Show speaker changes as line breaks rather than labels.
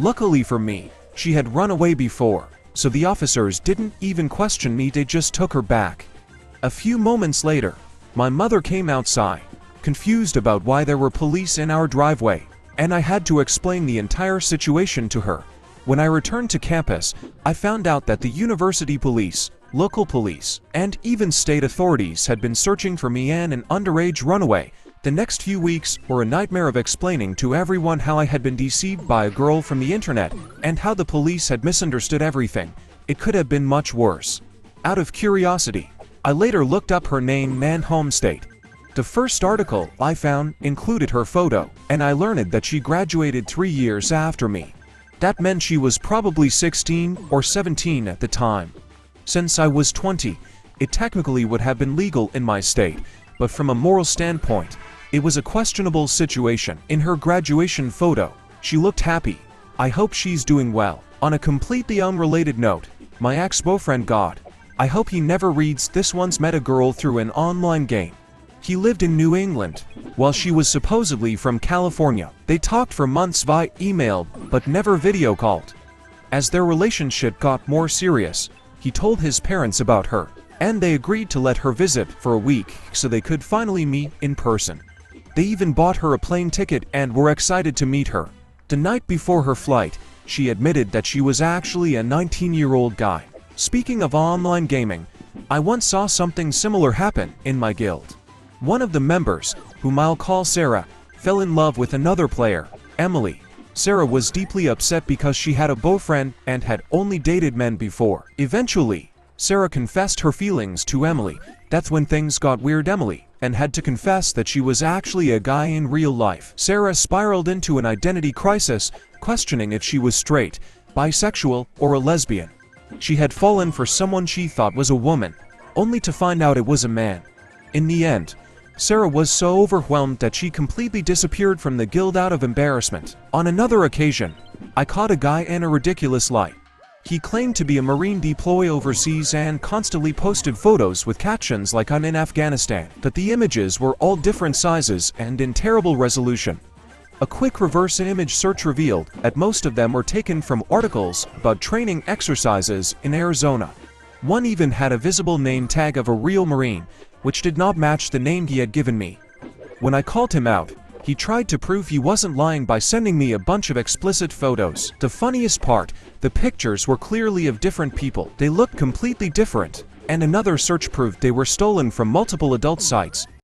Luckily for me, she had run away before, so the officers didn't even question me, they just took her back. A few moments later, my mother came outside, confused about why there were police in our driveway, and I had to explain the entire situation to her. When I returned to campus, I found out that the university police, local police, and even state authorities had been searching for me and an underage runaway. The next few weeks were a nightmare of explaining to everyone how I had been deceived by a girl from the internet and how the police had misunderstood everything. It could have been much worse. Out of curiosity, I later looked up her name and home state. The first article I found included her photo, and I learned that she graduated 3 years after me. That meant she was probably 16 or 17 at the time. Since I was 20, it technically would have been legal in my state, but from a moral standpoint, it was a questionable situation. In her graduation photo, she looked happy. I hope she's doing well. On a completely unrelated note, my ex-boyfriend I hope he never reads this, once met a girl through an online game. He lived in New England, while she was supposedly from California. They talked for months via email, but never video called. As their relationship got more serious, he told his parents about her, and they agreed to let her visit for a week so they could finally meet in person. They even bought her a plane ticket and were excited to meet her. The night before her flight, she admitted that she was actually a 19-year-old guy. Speaking of online gaming, I once saw something similar happen in my guild. One of the members, whom I'll call Sarah, fell in love with another player, Emily. Sarah was deeply upset because she had a boyfriend and had only dated men before. Eventually, Sarah confessed her feelings to Emily. That's when things got weird. Emily and had to confess that she was actually a guy in real life. Sarah spiraled into an identity crisis, questioning if she was straight, bisexual, or a lesbian. She had fallen for someone she thought was a woman, only to find out it was a man. In the end, Sarah was so overwhelmed that she completely disappeared from the guild out of embarrassment. On another occasion, I caught a guy in a ridiculous lie. He claimed to be a Marine deployed overseas and constantly posted photos with captions like "I'm in Afghanistan," but the images were all different sizes and in terrible resolution. A quick reverse image search revealed that most of them were taken from articles about training exercises in Arizona. One even had a visible name tag of a real Marine, which did not match the name he had given me. When I called him out, he tried to prove he wasn't lying by sending me a bunch of explicit photos. The funniest part, the pictures were clearly of different people. They looked completely different, and another search proved they were stolen from multiple adult sites.